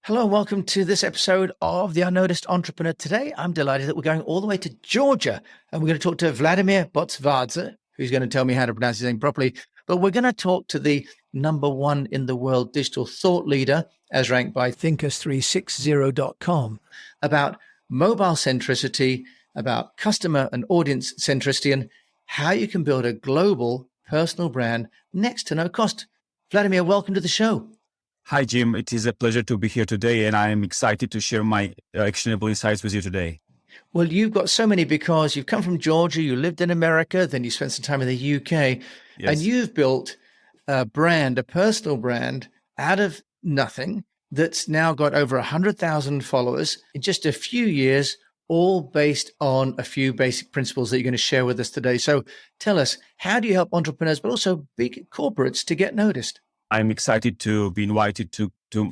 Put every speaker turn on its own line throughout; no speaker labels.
Hello and welcome to this episode of The Unnoticed Entrepreneur. Today, I'm delighted that we're going all the way to Georgia and we're going to talk to Vladimer Botsvadze, who's going to tell me how to pronounce his name properly. But we're going to talk to the number one in the world digital thought leader, as ranked by Thinkers360.com, about mobile centricity, about customer and audience centricity, and how you can build a global personal brand next to no cost. Vladimir, welcome to the show.
Hi, Jim. It is a pleasure to be here today, and I am excited to share my actionable insights with you today.
Well, you've got so many because you've come from Georgia, you lived in America, then you spent some time in the UK, and you've built a brand, a personal brand out of nothing that's now got over 100,000 followers in just a few years, all based on a few basic principles that you're going to share with us today. So tell us, how do you help entrepreneurs, but also big corporates to get noticed?
I'm excited to be invited to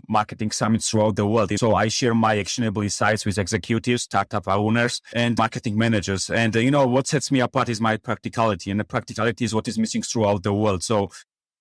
marketing summits throughout the world. So I share my actionable insights with executives, startup owners, and marketing managers. And what sets me apart is my practicality, and the practicality is what is missing throughout the world. So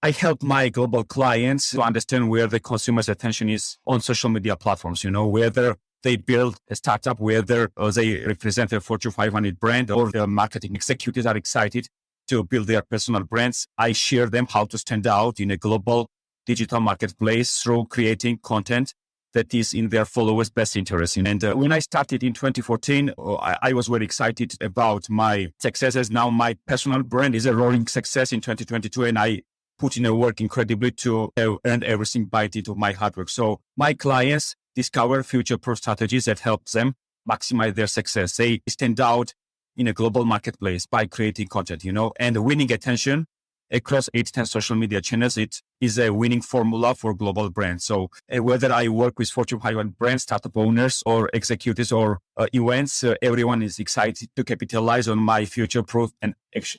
I help my global clients to understand where the consumer's attention is on social media platforms, whether they build a startup, whether they represent a Fortune 500 brand, or the marketing executives are excited to build their personal brands. I share them how to stand out in a global digital marketplace through creating content that is in their followers' best interest. And when I started in 2014, I was very excited about my successes. Now my personal brand is a roaring success in 2022, and I put in a work incredibly to earn everything by it of my hard work. So my clients discover future-proof strategies that help them maximize their success. They stand out in a global marketplace by creating content, and winning attention across 8-10 social media channels. It is a winning formula for global brands. So whether I work with Fortune 500 brands, startup owners, or executives, or events, everyone is excited to capitalize on my future-proof and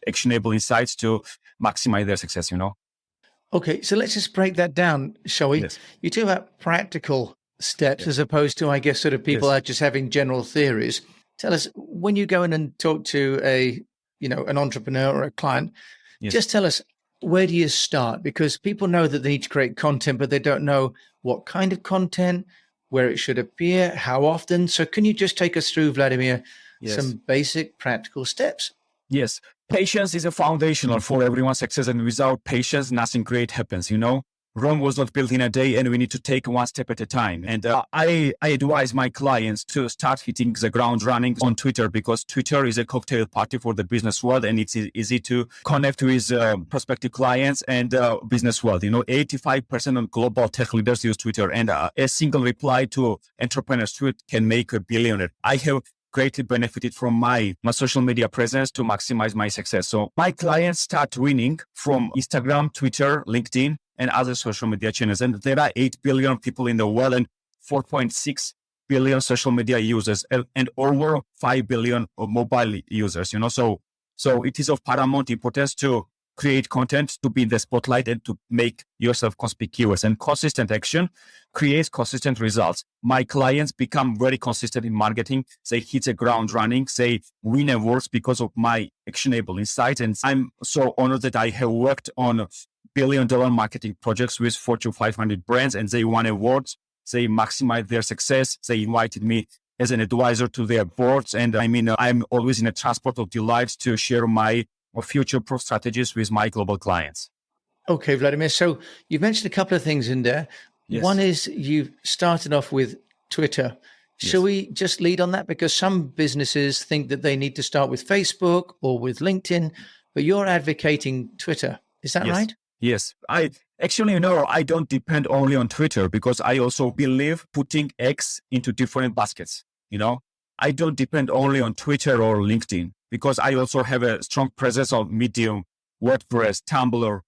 actionable insights to maximize their success,
Okay, so let's just break that down, shall we?
Yes.
You talk about practical steps as opposed to, I guess, sort of people are just having general theories. Tell us, when you go in and talk to an entrepreneur or a client, just tell us, where do you start? Because people know that they need to create content, but they don't know what kind of content, where it should appear, how often. So can you just take us through, Vladimir, some basic practical steps?
Yes. Patience is a foundational for everyone's success. And without patience, nothing great happens, Rome was not built in a day, and we need to take one step at a time. And I advise my clients to start hitting the ground running on Twitter, because Twitter is a cocktail party for the business world, and it's easy to connect with prospective clients and business world. 85% of global tech leaders use Twitter, and a single reply to entrepreneurs tweet can make a billionaire. I have greatly benefited from my social media presence to maximize my success. So my clients start winning from Instagram, Twitter, LinkedIn, and other social media channels. And there are 8 billion people in the world and 4.6 billion social media users and over 5 billion mobile users, So it is of paramount importance to create content, to be in the spotlight, and to make yourself conspicuous. And consistent action creates consistent results. My clients become very consistent in marketing. They hit the ground running. They win awards because of my actionable insights. And I'm so honored that I have worked on billion-dollar marketing projects with Fortune 500 brands, and they won awards. They maximized their success. They invited me as an advisor to their boards. And I'm always in a transport of delight to share my future-proof strategies with my global clients.
Okay, Vladimir. So you've mentioned a couple of things in there.
Yes.
One is you've started off with Twitter. Shall we just lead on that? Because some businesses think that they need to start with Facebook or with LinkedIn, but you're advocating Twitter. Is that right?
Yes. I don't depend only on Twitter, because I also believe putting eggs into different baskets. I don't depend only on Twitter or LinkedIn, because I also have a strong presence on Medium, WordPress, Tumblr,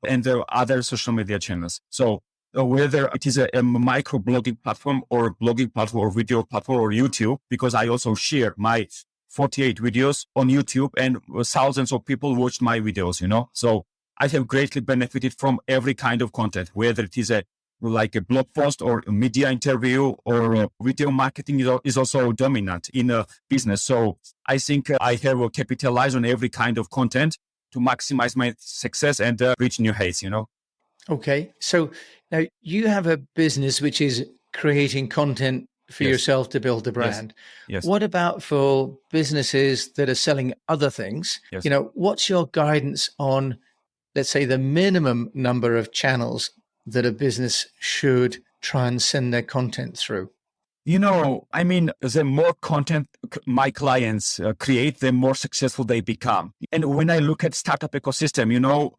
and there are other social media channels. So whether it is a micro blogging platform or a blogging platform or video platform or YouTube, because I also share my 48 videos on YouTube, and thousands of people watch my videos, So I have greatly benefited from every kind of content, whether it is like a blog post or a media interview or video marketing is also dominant in a business. So I think I have capitalized on every kind of content to maximize my success and reach new heights,
Okay. So now you have a business which is creating content for
Yes.
yourself to build a brand.
Yes.
What about for businesses that are selling other things?
Yes.
You know, what's your guidance on, let's say, the minimum number of channels that a business should try and send their content through?
You know, I mean, the more content my clients create, the more successful they become. And when I look at startup ecosystem, you know,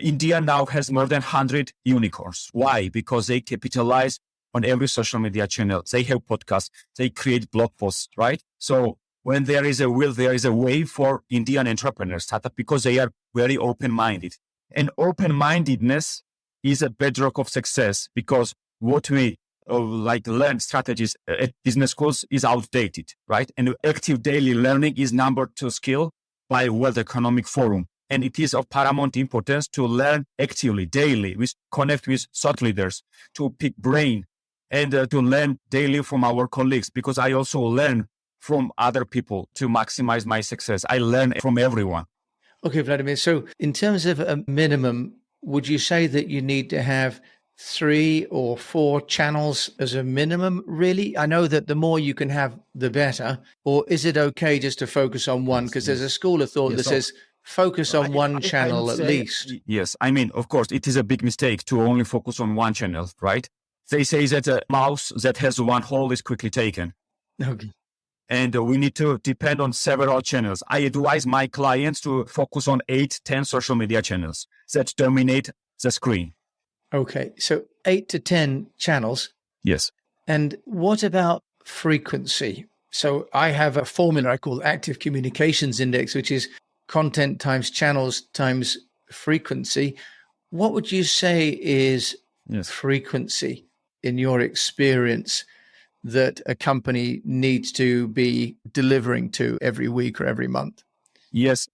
India now has more than 100 unicorns. Why? Because they capitalize on every social media channel. They have podcasts. They create blog posts, right? So when there is a will, there is a way for Indian entrepreneurs, startup, because they are very open-minded. And open-mindedness is a bedrock of success, because what we learn strategies at business schools is outdated, right? And active daily learning is number 2 skill by World Economic Forum. And it is of paramount importance to learn actively, daily, connect with thought leaders, to pick brain, and to learn daily from our colleagues, because I also learn from other people to maximize my success. I learn from everyone.
Okay, Vladimir. So in terms of a minimum, would you say that you need to have 3 or 4 channels as a minimum, really? I know that the more you can have, the better. Or is it okay just to focus on one? Because there's a school of thought that says focus on one channel at least.
Yes. I mean, of course, it is a big mistake to only focus on one channel, right? They say that a mouse that has one hole is quickly taken.
Okay.
And we need to depend on several channels. I advise my clients to focus on 8, 10 social media channels that dominate the screen.
Okay. So 8 to 10 channels.
Yes.
And what about frequency? So I have a formula I call active communications index, which is content times channels times frequency. What would you say is frequency in your experience that a company needs to be delivering to every week or every month?
Yes.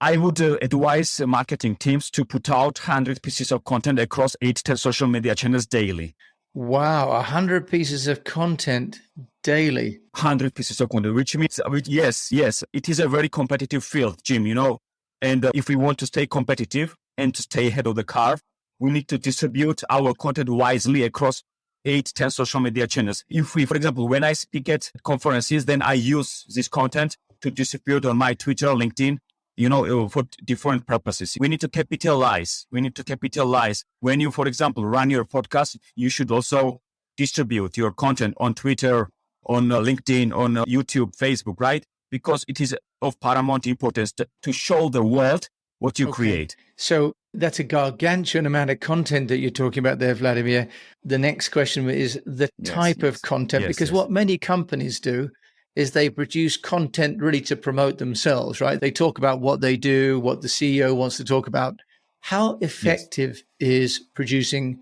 I would advise marketing teams to put out 100 pieces of content across 8 to 10 social media channels daily.
Wow, 100 pieces of content daily.
100 pieces of content, which means, yes, it is a very competitive field, Jim, you know. And if we want to stay competitive and to stay ahead of the curve, we need to distribute our content wisely across 8, 10 social media channels. If we, for example, when I speak at conferences, then I use this content to distribute on my Twitter, LinkedIn, you know, for different purposes. We need to capitalize. When you, for example, run your podcast, you should also distribute your content on Twitter, on LinkedIn, on YouTube, Facebook, right? Because it is of paramount importance to show the world what you create.
So that's a gargantuan amount of content that you're talking about there, Vladimir. The next question is the type of content, because what many companies do is they produce content really to promote themselves, right? They talk about what they do, what the CEO wants to talk about. How effective is producing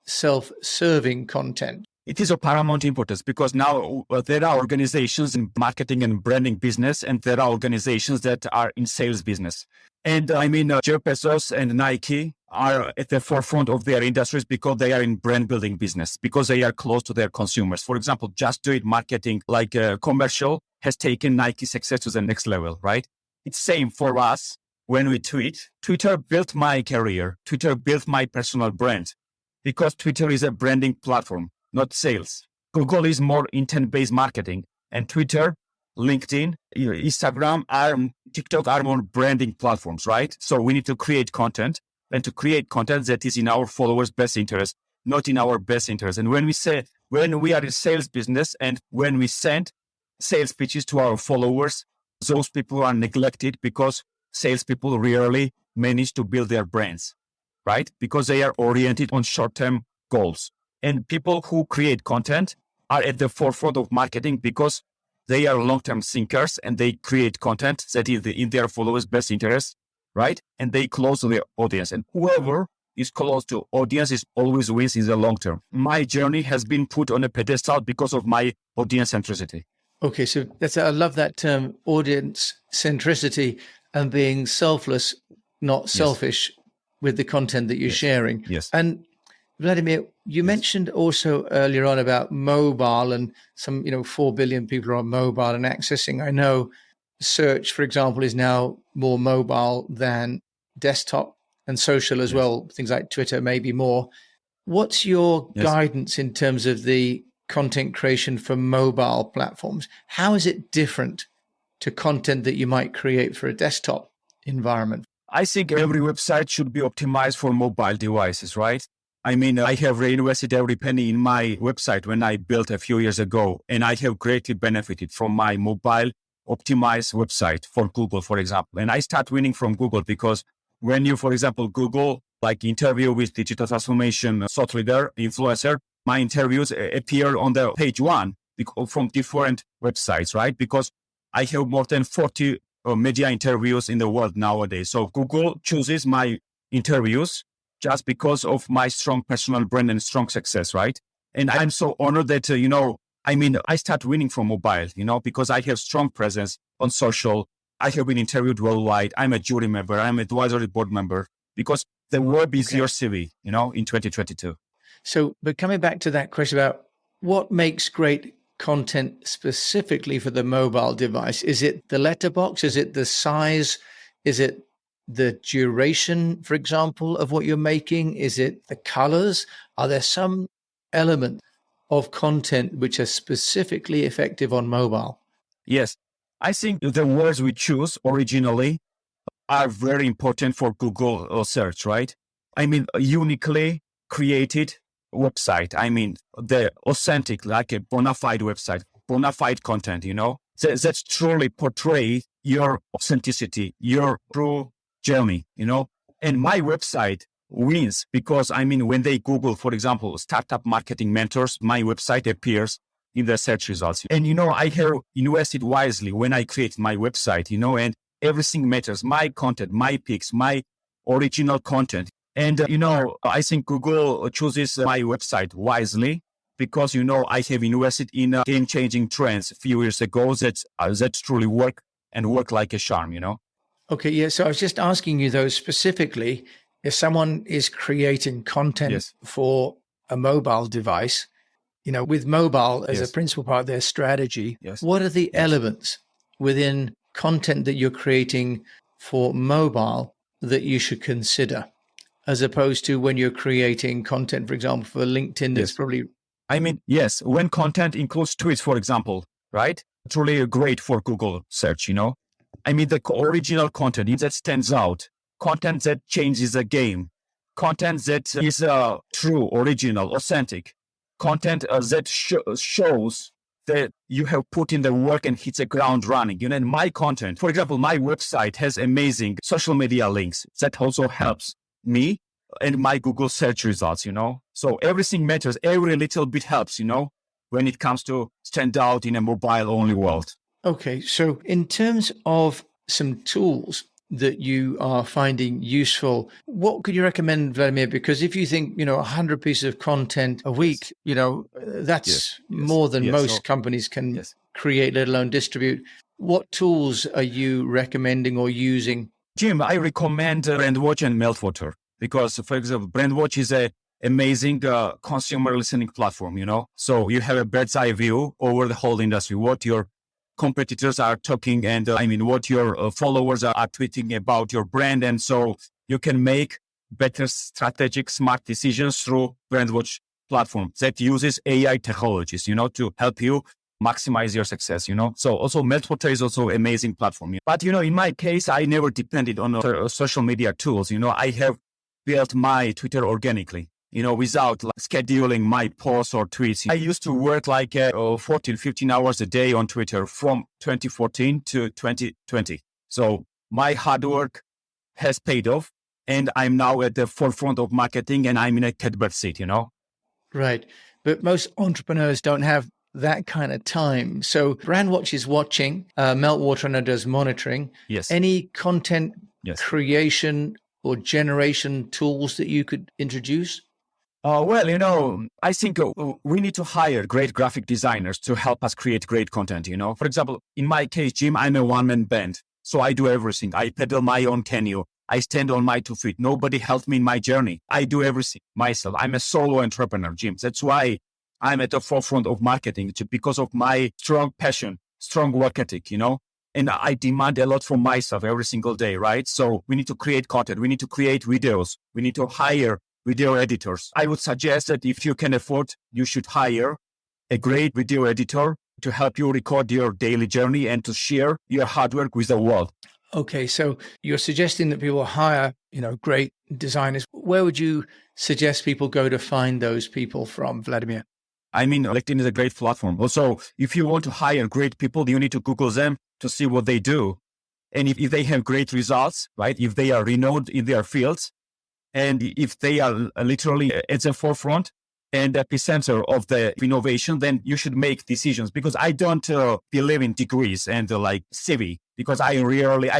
self-serving content?
It is of paramount importance, because now there are organizations in marketing and branding business, and there are organizations that are in sales business. And I mean, Jeff Bezos and Nike are at the forefront of their industries because they are in brand building business, because they are close to their consumers. For example, Just Do It marketing, like a commercial, has taken Nike success to the next level, right? It's same for us when we tweet. Twitter built my career. Twitter built my personal brand, because Twitter is a branding platform, not sales. Google is more intent-based marketing, and Twitter, LinkedIn, Instagram, TikTok are more branding platforms, right? So we need to create content, and to create content that is in our followers' best interest, not in our best interest. And when we are in sales business and when we send sales pitches to our followers, those people are neglected, because salespeople rarely manage to build their brands, right? Because they are oriented on short-term goals. And people who create content are at the forefront of marketing, because they are long-term thinkers, and they create content that is in their followers' best interest, right? And they close to their audience. And whoever is close to audience is always wins in the long term. My journey has been put on a pedestal because of my audience centricity.
Okay, so I love that term, audience centricity, and being selfless, not selfish with the content that you're sharing.
Yes.
And Vladimir, you mentioned also earlier on about mobile, and some, 4 billion people are on mobile and accessing. I know search, for example, is now more mobile than desktop, and social as well. Things like Twitter, maybe more. What's your
Yes.
guidance in terms of the content creation for mobile platforms? How is it different to content that you might create for a desktop environment?
I think every website should be optimized for mobile devices, right? I mean, I have reinvested every penny in my website when I built a few years ago, and I have greatly benefited from my mobile optimized website for Google, for example. And I start winning from Google because when you, for example, Google, like interview with digital transformation thought leader, influencer, my interviews appear on the page one from different websites, right? Because I have more than 40 media interviews in the world nowadays. So Google chooses my interviews just because of my strong personal brand and strong success, right? And I'm so honored that, I start winning from mobile, because I have strong presence on social. I have been interviewed worldwide. I'm a jury member. I'm an advisory board member because the web is your CV, in 2022.
So, but coming back to that question about what makes great content specifically for the mobile device, is it the letterbox? Is it the size? Is it the duration, for example, of what you're making? Is it the colors? Are there some elements of content which are specifically effective on mobile?
Yes. I think the words we choose originally are very important for Google search, right? I mean, a uniquely created website. I mean, the authentic, like a bona fide website, bona fide content, that's truly portray your authenticity, your true journey, And my website wins because, when they Google, for example, startup marketing mentors, my website appears in the search results. And, I have invested wisely when I create my website, and everything matters. My content, my pics, my original content. And, I think Google chooses my website wisely because, I have invested in game-changing trends a few years ago that truly work like a charm,
Okay, yeah. So I was just asking you, though, specifically, if someone is creating content
Yes.
for a mobile device, with mobile as a principal part of their strategy,
Yes.
what are the elements within content that you're creating for mobile that you should consider, as opposed to when you're creating content, for example, for LinkedIn, that's
Yes.
probably...
Yes, when content includes tweets, for example, right? Truly great for Google search, the original content that stands out, content that changes the game, content that is true, original, authentic, content that shows that you have put in the work and hits the ground running. And my content, for example, my website has amazing social media links that also helps me and my Google search results, So everything matters. Every little bit helps, when it comes to stand out in a mobile-only world.
Okay, so in terms of some tools that you are finding useful, what could you recommend, Vladimir? Because if you think, 100 pieces of content a week, that's more than most companies can create, let alone distribute. What tools are you recommending or using?
Jim, I recommend Brandwatch and Meltwater because, for example, Brandwatch is a amazing consumer listening platform, So you have a bird's eye view over the whole industry, what your competitors are talking and what your followers are tweeting about your brand. And so you can make better strategic, smart decisions through Brandwatch platform that uses AI technologies, to help you maximize your success, So also Meltwater is also an amazing platform. But, in my case, I never depended on social media tools. I have built my Twitter organically. Without scheduling my posts or tweets. I used to work 14, 15 hours a day on Twitter from 2014 to 2020. So my hard work has paid off and I'm now at the forefront of marketing and I'm in a catbird seat,
Right. But most entrepreneurs don't have that kind of time. So Brandwatch is watching, Meltwater does monitoring.
Yes.
Any content creation or generation tools that you could introduce?
I think we need to hire great graphic designers to help us create great content, For example, in my case, Jim, I'm a one-man band. So I do everything. I pedal my own canoe. I stand on my 2 feet. Nobody helped me in my journey. I do everything myself. I'm a solo entrepreneur, Jim. That's why I'm at the forefront of marketing because of my strong passion, strong work ethic, And I demand a lot from myself every single day, right? So we need to create content. We need to create videos. We need to hire video editors. I would suggest that if you can afford, you should hire a great video editor to help you record your daily journey and to share your hard work with the world.
Okay, so you're suggesting that people hire, great designers. Where would you suggest people go to find those people from, Vladimir?
I mean, LinkedIn is a great platform. Also, if you want to hire great people, you need to Google them to see what they do. And if they have great results, right? If they are renowned in their fields, and if they are literally at the forefront and epicenter of the innovation, then you should make decisions. Because I don't believe in degrees and like CV, because I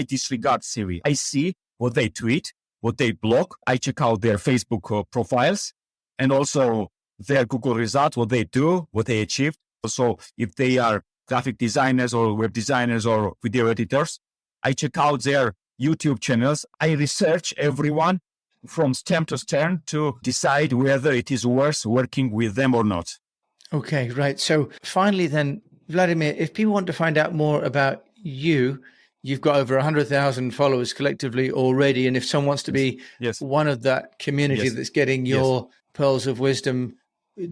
disregard CV. I see what they tweet, what they blog. I check out their Facebook profiles and also their Google results, what they do, what they achieved. So if they are graphic designers or web designers or video editors, I check out their YouTube channels. I research everyone from stem to stern to decide whether it is worth working with them or not.
Okay, right. So finally then, Vladimir, if people want to find out more about you, you've got over 100,000 followers collectively already. And if someone wants to be one of that community that's getting your pearls of wisdom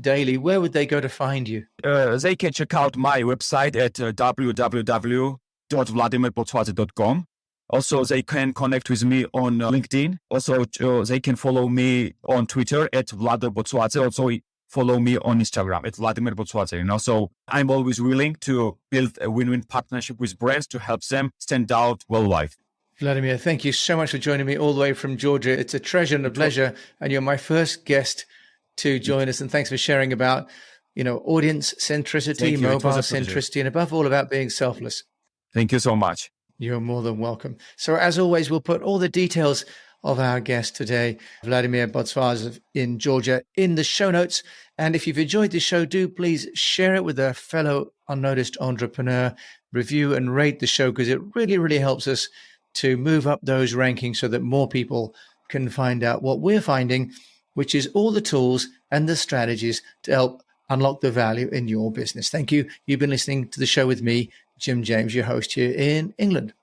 daily, where would they go to find you?
They can check out my website at www.vladimerbotsvadze.com. Also, they can connect with me on LinkedIn. Also, they can follow me on Twitter at Vladimer Botsvadze. Also, follow me on Instagram at Vladimer Botsvadze. So I'm always willing to build a win-win partnership with brands to help them stand out worldwide.
Vladimir, thank you so much for joining me all the way from Georgia. It's a treasure and a pleasure. And you're my first guest to join us. And thanks for sharing about, audience centricity, mobile centricity, and above all about being selfless.
Thank you so much.
You're more than welcome. So as always, we'll put all the details of our guest today, Vladimer Botsvadze in Georgia, in the show notes. And if you've enjoyed the show, do please share it with a fellow unnoticed entrepreneur, review and rate the show, because it really, really helps us to move up those rankings so that more people can find out what we're finding, which is all the tools and the strategies to help unlock the value in your business. Thank you. You've been listening to the show with me, Jim James, your host here in England.